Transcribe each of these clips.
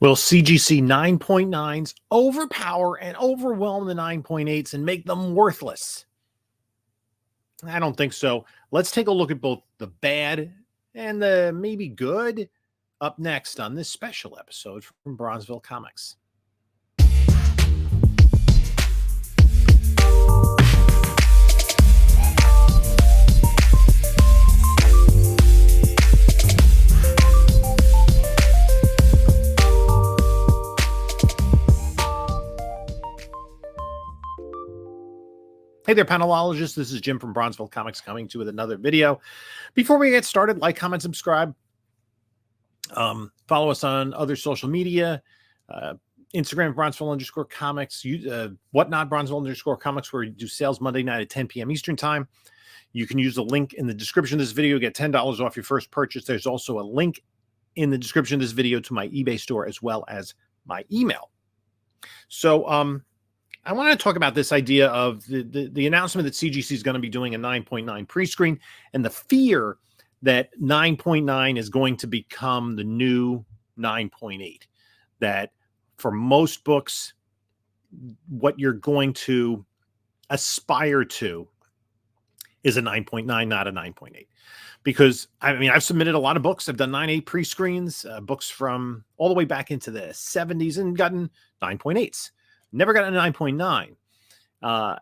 Will CGC 9.9s overpower and overwhelm the 9.8s and make them worthless? I don't think so. Let's take a look at both the bad and the maybe good up next on this special episode from Bronzeville Comics. Hey there, panelologists. This is Jim from Bronzeville Comics coming to you with another video. Before we get started, like, comment, subscribe. Follow us on other social media. Instagram, Bronzeville_comics. Whatnot, Bronzeville_comics, where we do sales Monday night at 10 p.m. Eastern time. You can use the link in the description of this video. Get $10 off your first purchase. There's also a link in the description of this video to my eBay store as well as my email. So, I want to talk about this idea of the announcement that CGC is going to be doing a 9.9 pre-screen and the fear that 9.9 is going to become the new 9.8. That for most books, what you're going to aspire to is a 9.9, not a 9.8. Because, I mean, I've submitted a lot of books. I've done 9.8 pre-screens, books from all the way back into the 70s and gotten 9.8s. Never got a 9.9.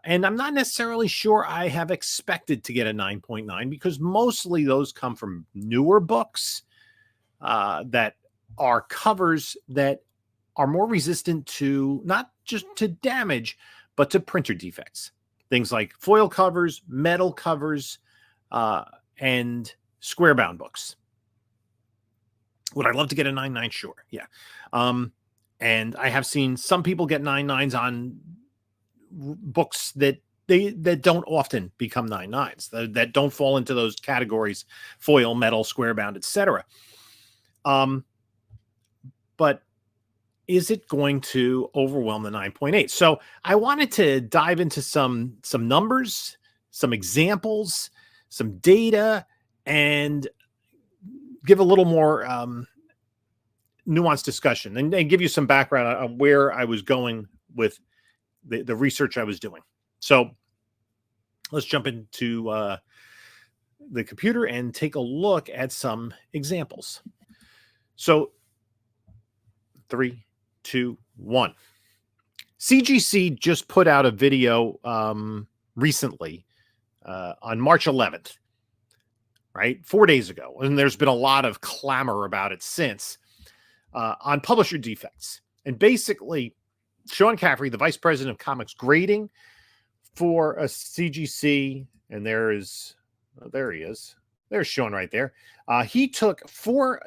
And I'm not necessarily sure I have expected to get a 9.9 because mostly those come from newer books that are covers that are more resistant to not just to damage, but to printer defects. Things like foil covers, metal covers, and square bound books. Would I love to get a 9.9? Sure. Yeah. And I have seen some people get 9.9s on books that don't often become 9.9s, that don't fall into those categories: foil, metal, square bound, etc. But is it going to overwhelm the 9.8? So I wanted to dive into some numbers, some examples, some data, and give a little more nuanced discussion and give you some background on where I was going with the research I was doing. So let's jump into the computer and take a look at some examples. So 3, 2, 1. CGC just put out a video recently on March 11th, right? 4 days ago. And there's been a lot of clamor about it since. On publisher defects. And basically, Sean Caffrey, the vice president of comics grading for a CGC, and there he is. There's Sean right there. He took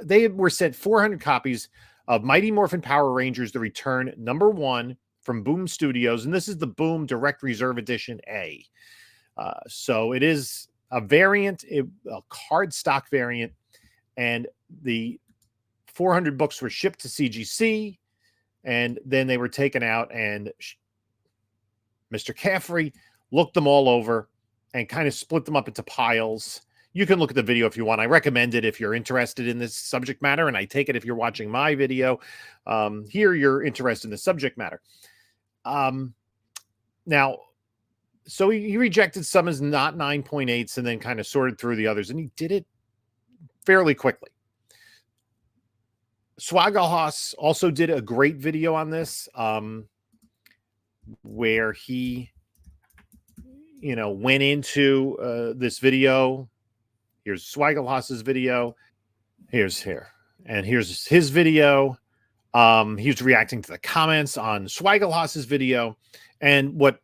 they were sent 400 copies of Mighty Morphin Power Rangers: The Return #1 from Boom Studios. And this is the Boom Direct Reserve Edition A. So it is a variant, a cardstock variant, and the 400 books were shipped to CGC, and then they were taken out, and Mr. Caffrey looked them all over and kind of split them up into piles. You can look at the video if you want. I recommend it if you're interested in this subject matter, and I take it if you're watching my video. Here, you're interested in the subject matter. Now, so he rejected some as not 9.8s and then kind of sorted through the others, and he did it fairly quickly. Swaggelhaus also did a great video on this, where he, went into this video. Here's Swaggelhaus's video. Here's his video. He was reacting to the comments on Swaggelhaus's video. And what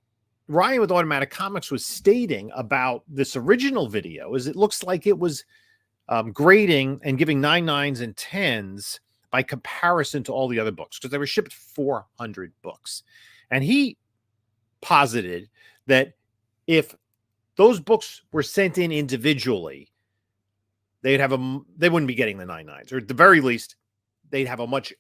Ryan with Automatic Comics was stating about this original video is it looks like it was grading and giving 9.9s and 10s by comparison to all the other books, because they were shipped 400 books. And he posited that if those books were sent in individually, they wouldn't be getting the 9.9s, or at the very least, they'd have a much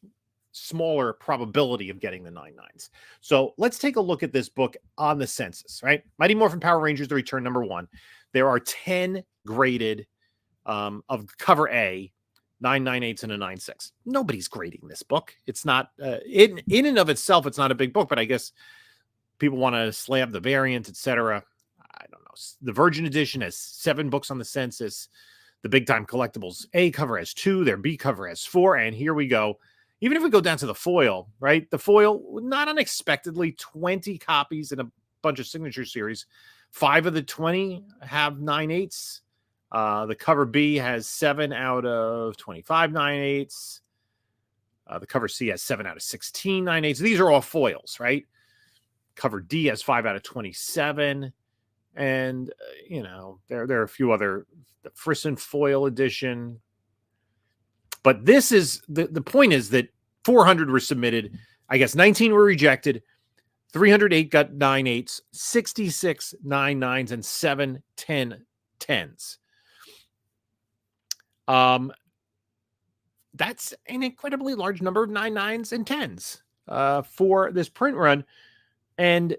smaller probability of getting the 9.9s. So let's take a look at this book on the census, right? Mighty Morphin Power Rangers: The Return #1. There are 10 graded of cover A 9.98s and a 9.6. Nobody's grading this book. It's not in and of itself. It's not a big book, but I guess people want to slab the variant, etc. I don't know. The Virgin Edition has 7 books on the census. The Big Time Collectibles A cover has 2. Their B cover has 4. And here we go. Even if we go down to the foil, right? The foil, not unexpectedly, 20 copies in a bunch of signature series. 5 of the 20 have 9.8s. The cover B has 7 out of 25 9.8s. The cover C has 7 out of 16 9.8s. These are all foils, right? Cover D has 5 out of 27. And, there are a few other, the Frisson foil edition. But this is, the point is that 400 were submitted. I guess 19 were rejected. 308 got 9.8s, 66 9.9s, and 7 10.10s. That's an incredibly large number of 9.9s and 10s for this print run. And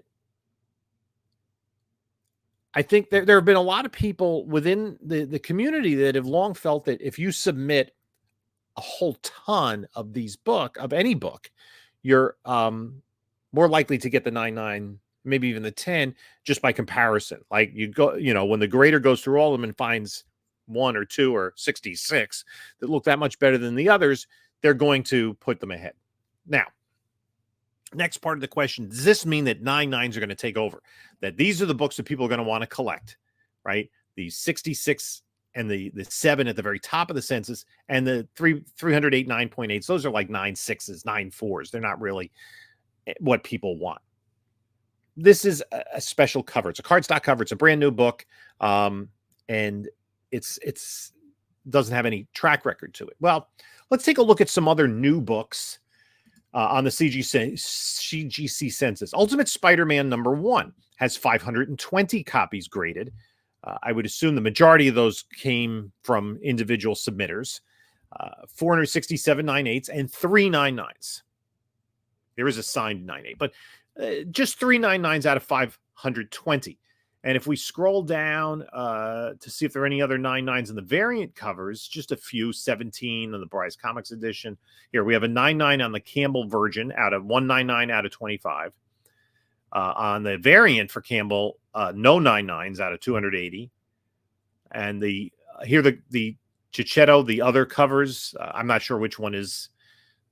I think there have been a lot of people within the community that have long felt that if you submit a whole ton of any book, you're more likely to get the 9.9, maybe even the 10, just by comparison. Like you go, when the grader goes through all of them and finds 1 or 2 or 66 that look that much better than the others, they're going to put them ahead. Now, next part of the question, does this mean that 9.9s are going to take over? That these are the books that people are going to want to collect, right? The 66 and the 7 at the very top of the census, and the 308 9.8s. Those are like 9.6s, 9.4s. They're not really what people want. This is a special cover. It's a cardstock cover. It's a brand new book. And it's doesn't have any track record to it. Well, let's take a look at some other new books on the CGC census. Ultimate Spider-Man #1 has 520 copies graded. I would assume the majority of those came from individual submitters. 467 9.8s and 3 9.9s. There is a signed 9.8, but just 3 9.9s out of 520. And if we scroll down to see if there are any other 9.9s in the variant covers, just a few, 17 on the Bryce Comics edition. Here we have a 9.9 on the Campbell Virgin out of 199 out of 25. On the variant for Campbell, no 9.9s out of 280. And the Chichetto, the other covers, I'm not sure which one is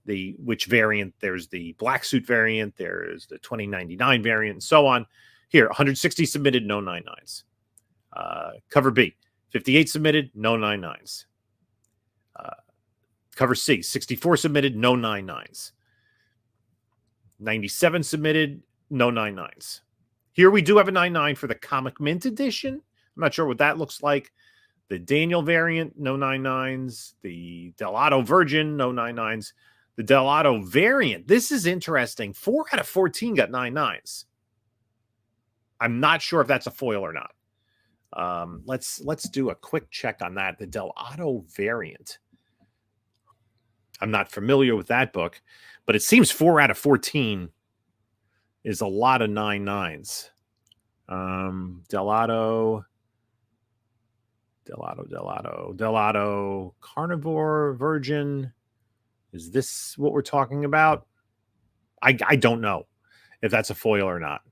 which variant. There's the black suit variant, there's the 2099 variant, and so on. Here, 160 submitted, no 9.9s. Cover B, 58 submitted, no 9.9s. Cover C, 64 submitted, no 9.9s. 97 submitted, no 9.9s. Here we do have a 9.9 for the Comic Mint edition. I'm not sure what that looks like. The Daniel variant, no 9.9s. The Delato Virgin, no 9.9s. The Delato variant, this is interesting. 4 out of 14 got 9.9s. I'm not sure if that's a foil or not. Let's do a quick check on that. The Delato variant. I'm not familiar with that book, but it seems 4 out of 14 is a lot of 9.9s. Delato, Carnivore Virgin. Is this what we're talking about? I don't know if that's a foil or not.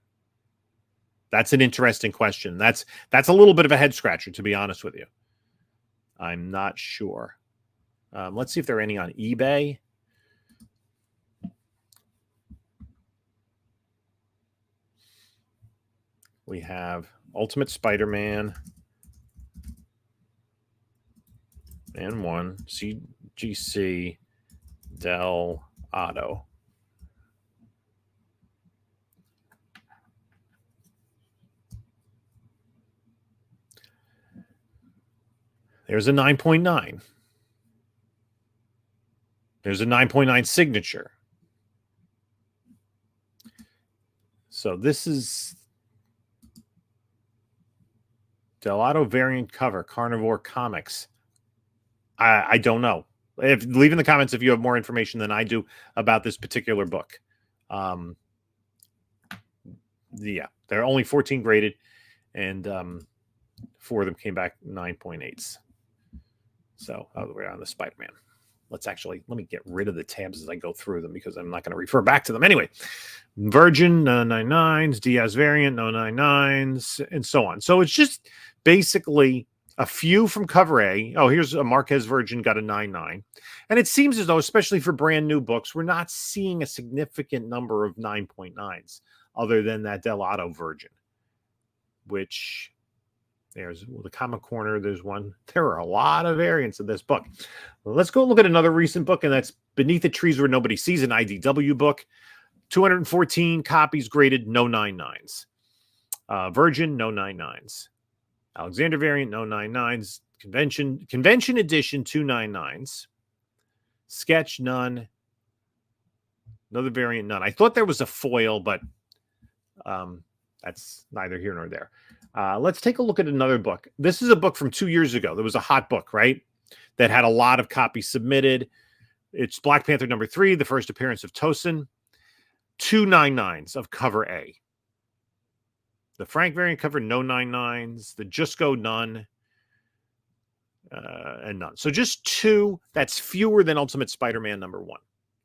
That's an interesting question. That's a little bit of a head scratcher, to be honest with you. I'm not sure. Let's see if there are any on eBay. We have Ultimate Spider-Man and 1 CGC Delato. There's a 9.9. There's a 9.9 signature. So this is Delato variant cover, Carnivore Comics. I don't know. Leave in the comments if you have more information than I do about this particular book. Yeah, there are only 14 graded, and 4 of them came back 9.8s. So we're on the Spider-Man. let me get rid of the tabs as I go through them because I'm not going to refer back to them. Anyway, Virgin, no 99s, Diaz variant, no 99s, and so on. So it's just basically a few from cover A. Oh, here's a Marquez Virgin, got a 99. And it seems as though, especially for brand new books, we're not seeing a significant number of 9.9s other than that Delato Virgin, which there's the Comic Corner. There's one. There are a lot of variants of this book. Let's go look at another recent book, and that's Beneath the Trees Where Nobody Sees, an IDW book. 214 copies graded, no 99s. Virgin, no 99s. Alexander variant, no 99s. Convention edition, 299s. Sketch, none. Another variant, none. I thought there was a foil, but that's neither here nor there. Let's take a look at another book. This is a book from 2 years ago. There was a hot book, right? That had a lot of copies submitted. It's Black Panther #3, the first appearance of Tosin. 299s of cover A. The Frank variant cover, no 99s. The Jusco, none. And none. So just 2. That's fewer than Ultimate Spider-Man #1.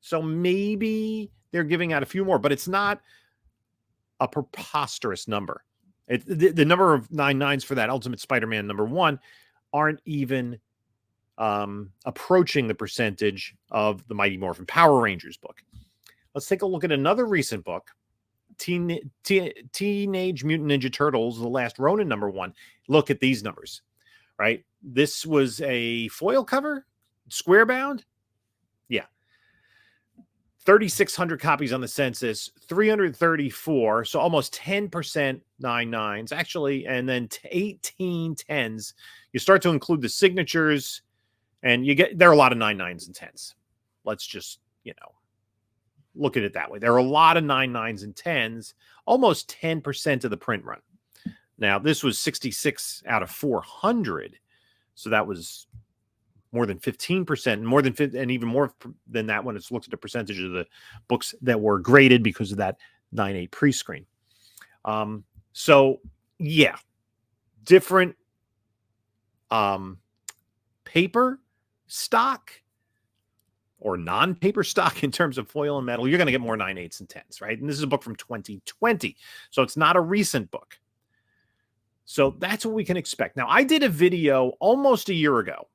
So maybe they're giving out a few more, but it's not a preposterous number. The number of 99s for that Ultimate Spider-Man #1 aren't even approaching the percentage of the Mighty Morphin Power Rangers book. Let's take a look at another recent book, Teenage Mutant Ninja Turtles, The Last Ronin #1. Look at these numbers, right? This was a foil cover, square bound. Yeah. 3,600 copies on the census, 334, so almost 10% 99s, actually, and then 18 10s. You start to include the signatures, and there are a lot of 99s and 10s. Let's just, look at it that way. There are a lot of 99s and 10s, almost 10% of the print run. Now, this was 66 out of 400, so that was more than 15%, and even more than that when it's looked at the percentage of the books that were graded because of that 9.8 pre-screen. So, yeah, different paper stock or non-paper stock in terms of foil and metal. You're going to get more 9.8s and 10s, right? And this is a book from 2020, so it's not a recent book. So that's what we can expect. Now, I did a video almost a year ago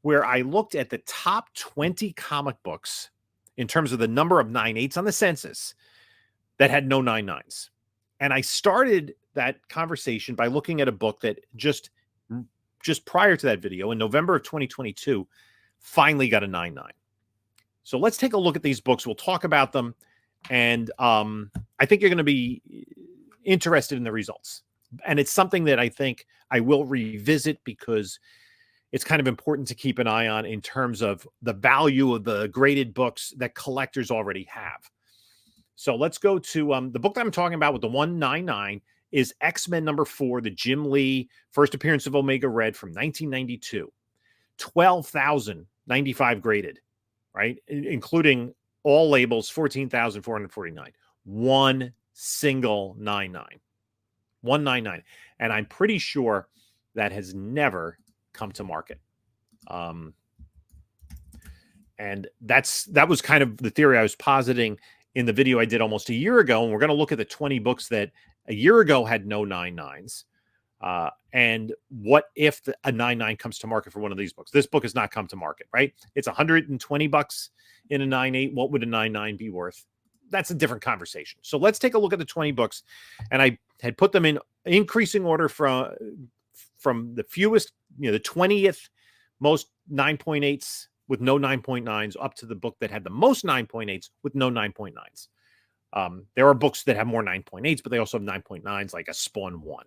where I looked at the top 20 comic books in terms of the number of 9.8s on the census that had no 9.9s. And I started that conversation by looking at a book that just prior to that video in November of 2022 finally got a 9.9. So let's take a look at these books. We'll talk about them. And I think you're going to be interested in the results. And it's something that I think I will revisit because it's kind of important to keep an eye on in terms of the value of the graded books that collectors already have. So let's go to the book that I'm talking about with the 199 is X-Men #4, the Jim Lee first appearance of Omega Red from 1992. 12,095 graded, right? Including all labels, 14,449. One single 99. 199. And I'm pretty sure that has never come to market. And that was kind of the theory I was positing in the video I did almost a year ago. And we're going to look at the 20 books that a year ago had no 9.9s. And what if a 9.9 comes to market for one of these books? This book has not come to market, right? It's $120 in a 9.8. What would a 9.9 be worth? That's a different conversation. So let's take a look at the 20 books. And I had put them in increasing order from the fewest, the 20th most 9.8s with no 9.9s up to the book that had the most 9.8s with no 9.9s. There are books that have more 9.8s, but they also have 9.9s, like a Spawn 1.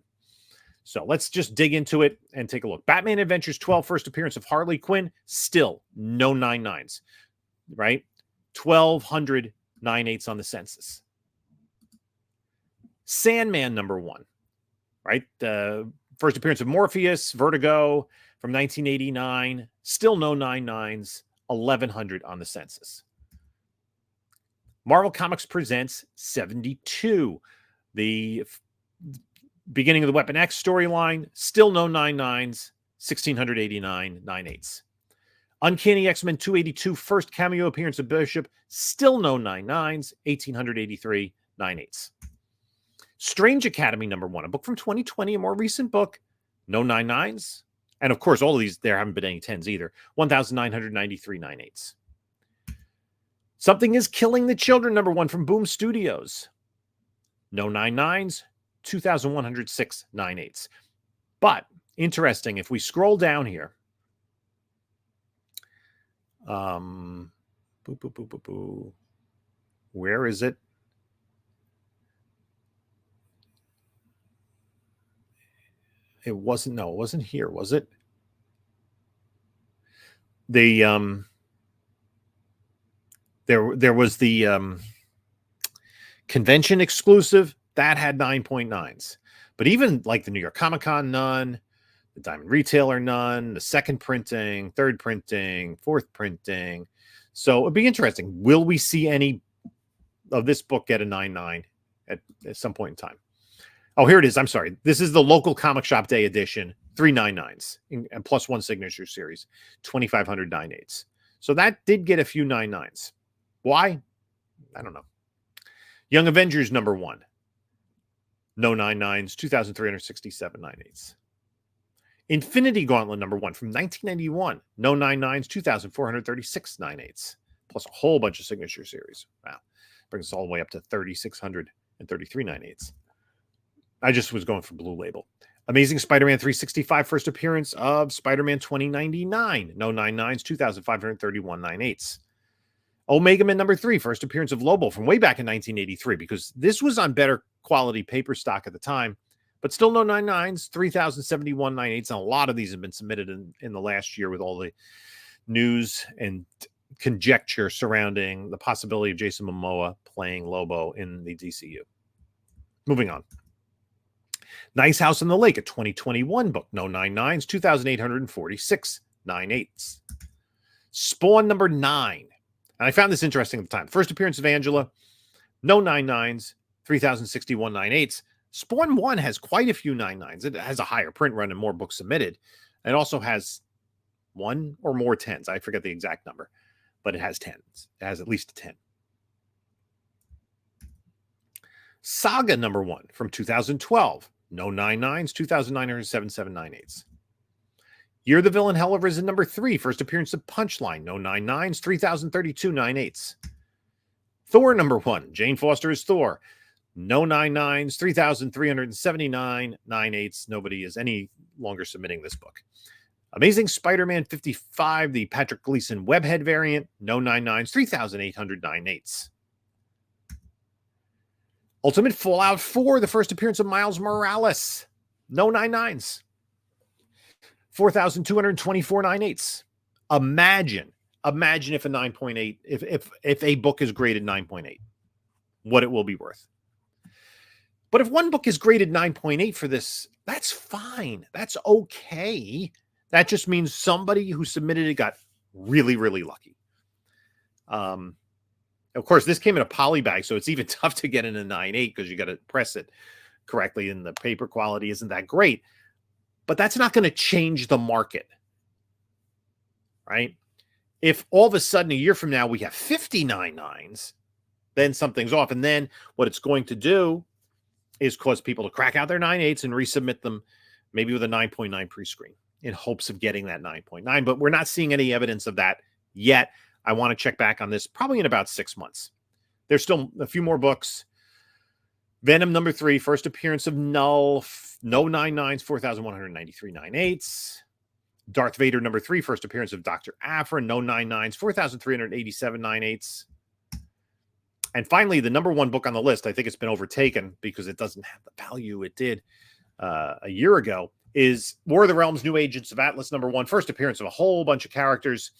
So let's just dig into it and take a look. Batman Adventures 12, first appearance of Harley Quinn, still no 9.9s, right? 1,200 9.8s on the census. Sandman #1, right? The first appearance of Morpheus, Vertigo from 1989, still no 9.9s, 1,100 on the census. Marvel Comics Presents 72, the beginning of the Weapon X storyline, still no 9.9s, 1,689 9.8s. Uncanny X-Men 282, first cameo appearance of Bishop, still no 99s, 1883, 98s. Strange Academy #1, a book from 2020, a more recent book, no 99s. And of course, all of these, there haven't been any 10s either, 1993, 98s. Something is Killing the Children #1 from Boom Studios, no 99s, 2106, 98s. But interesting, if we scroll down here, where is it? It wasn't here, was it? The there was the convention exclusive that had 9.9s. But even like the New York Comic Con, none. The Diamond Retailer, none. The second printing, third printing, fourth printing. So it'd be interesting. Will we see any of this book get a 9.9 at some point in time? Oh, here it is. I'm sorry. This is the local comic shop day edition, 399s and plus one signature series, 2,500 9.8s. So that did get a few 9.9s. Why? I don't know. Young Avengers #1, no 9.9s, 2,367 9.8s. Infinity Gauntlet #1 from 1991, no 9.9s, 2,436 9.8s, plus a whole bunch of signature series. Wow. Brings us all the way up to 3,633 9.8s. I just was going for Blue Label. Amazing Spider-Man 365, first appearance of Spider-Man 2099, no 9.9s, 2,531 9.8s. Omega Man #3, first appearance of Lobo from way back in 1983, because this was on better quality paper stock at the time, but still no 9.9s, 3,071 9.8s, and a lot of these have been submitted in the last year with all the news and conjecture surrounding the possibility of Jason Momoa playing Lobo in the DCU. Moving on. Nice House on the Lake, a 2021 book, no 9.9s, 2,846 9.8s. Spawn #9. And I found this interesting at the time. First appearance of Angela, no 9.9s, 3,061 9.8s. Spawn 1 has quite a few 9.9s. It has a higher print run and more books submitted. It also has one or more 10s. I forget the exact number, but it has 10s. It has at least a 10. Saga #1 from 2012, no 9.9s, 2,977 9.8s. Year the Villain Hell of Risen #3, first appearance of Punchline, no 9.9s, 3,032 9.8s. Thor #1, Jane Foster is Thor, no 9.9s, 3,379 9.8s. Nobody is any longer submitting this book. Amazing Spider-Man 55, the Patrick Gleason Webhead variant, no 9.9s, 3,800 9.8s. Ultimate Fallout 4, the first appearance of Miles Morales, no 9.9s, 4,224 9.8s. Imagine if a 9.8, if a book is graded 9.8, what it will be worth. But if one book is graded 9.8 for this, that's fine. That's okay. That just means somebody who submitted it got really, really lucky. Of course, this came in a poly bag, so it's even tough to get in a 9.8 because you got to press it correctly, and the paper quality isn't that great. But that's not going to change the market, right? If all of a sudden a year from now we have 59 9s, then something's off. And then what it's going to do is cause people to crack out their 9.8s and resubmit them maybe with a 9.9 pre-screen in hopes of getting that 9.9. But we're not seeing any evidence of that yet. I want to check back on this probably in about 6 months. There's still a few more books. Venom #3, first appearance of Null, no 9.9s, 4,193 9.8s. Darth Vader #3, first appearance of Dr. Aphra, no 9.9s, 4,387 9.8s. And finally, the #1 book on the list, I think it's been overtaken because it doesn't have the value it did a year ago, is War of the Realms, New Agents of Atlas #1, first appearance of a whole bunch of characters,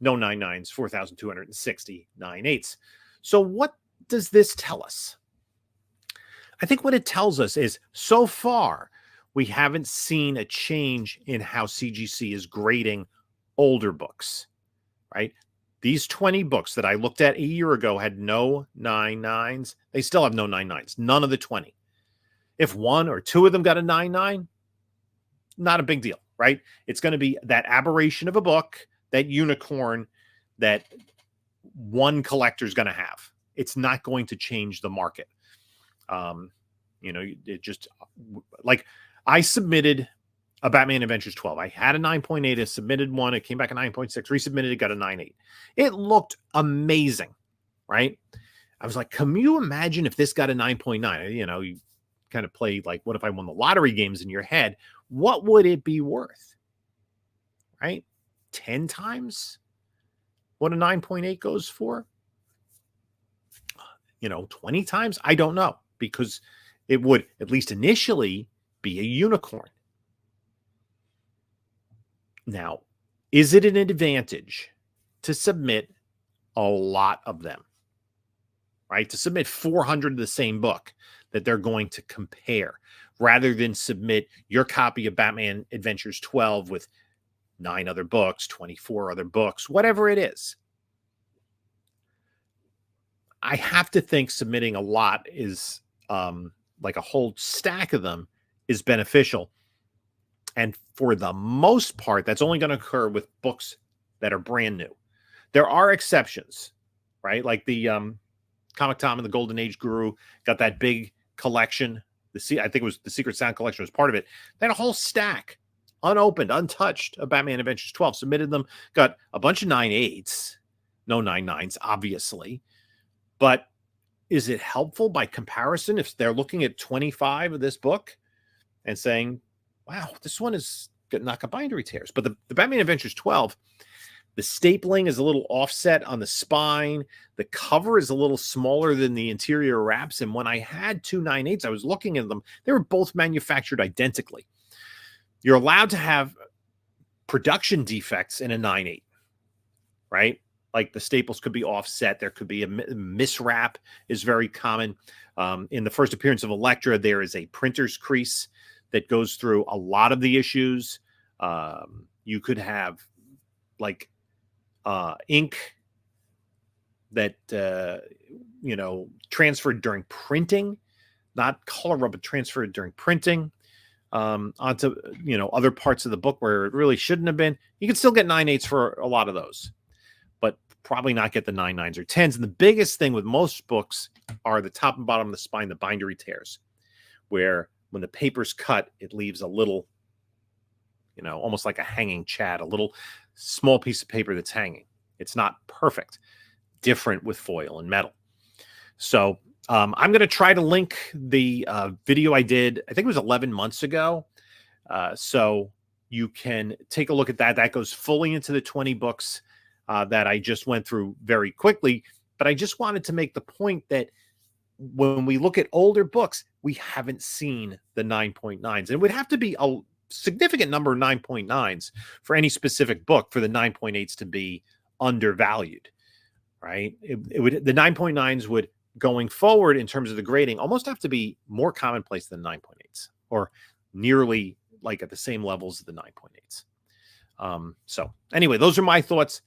no 9.9s, 4,260 9.8s. So what does this tell us? I think what it tells us is so far, we haven't seen a change in how CGC is grading older books, right? These 20 books that I looked at a year ago had no 9.9s. They still have no 9.9s, none of the 20. If one or two of them got a 9.9, not a big deal, right? It's going to be that aberration of a book that unicorn that one collector is going to have. It's not going to change the market. It just, like, I submitted a Batman Adventures 12. I had a 9.8. I submitted one. It came back a 9.6. Resubmitted it, got a 9.8. It looked amazing, right? I was like, can you imagine if this got a 9.9? You kind of play like, what if I won the lottery games in your head? What would it be worth, right? 10 times what a 9.8 goes for? 20 times? I don't know, because it would, at least initially, be a unicorn. Now, is it an advantage to submit a lot of them, right? To submit 400 of the same book that they're going to compare, rather than submit your copy of Batman Adventures 12 with 9 other books, 24 other books, whatever it is. I have to think submitting a lot is, like a whole stack of them, is beneficial. And for the most part, that's only going to occur with books that are brand new. There are exceptions, right? Like the Comic Tom and the Golden Age Guru got that big collection. I think it was the Secret Sound collection was part of it. They had a whole stack, unopened, untouched, of Batman Adventures 12. Submitted them, got a bunch of 9.8s, no 9.9s, obviously. But is it helpful by comparison if they're looking at 25 of this book and saying, wow, this one is not got bindery tears? But the Batman Adventures 12, the stapling is a little offset on the spine. The cover is a little smaller than the interior wraps. And when I had 2 9.8s, I was looking at them. They were both manufactured identically. You're allowed to have production defects in a 9.8, right? Like the staples could be offset. There could be a miswrap, is very common. In the first appearance of Elektra, there is a printer's crease that goes through a lot of the issues. You could have like ink that, transferred during printing, not color rub, but transferred during printing onto, other parts of the book where it really shouldn't have been. You can still get 9.8s for a lot of those, but probably not get the 9.9s or 10s. And the biggest thing with most books are the top and bottom of the spine, the bindery tears, where when the paper's cut, it leaves a little, almost like a hanging chat, a little small piece of paper that's hanging. It's not perfect. Different with foil and metal. So I'm going to try to link the video I did, I think it was 11 months ago. So you can take a look at that. That goes fully into the 20 books that I just went through very quickly. But I just wanted to make the point that when we look at older books, we haven't seen the 9.9s. And it would have to be a significant number of 9.9s for any specific book for the 9.8s to be undervalued, right? It would, the 9.9s would, going forward in terms of the grading, almost have to be more commonplace than 9.8s, or nearly like at the same levels of the 9.8s. So anyway, those are my thoughts.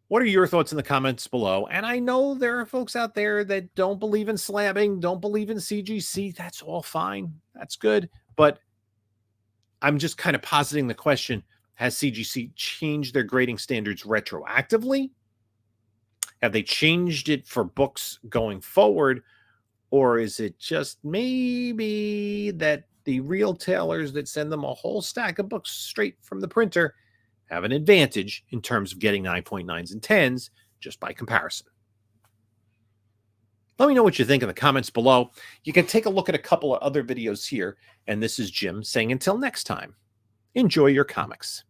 What are your thoughts in the comments below? And I know there are folks out there that don't believe in slabbing, don't believe in CGC. That's all fine. That's good. But I'm just kind of positing the question, has CGC changed their grading standards retroactively? Have they changed it for books going forward? Or is it just maybe that the retailers that send them a whole stack of books straight from the printer have an advantage in terms of getting 9.9s and 10s just by comparison? Let me know what you think in the comments below. You can take a look at a couple of other videos here. And this is Jim saying until next time, enjoy your comics.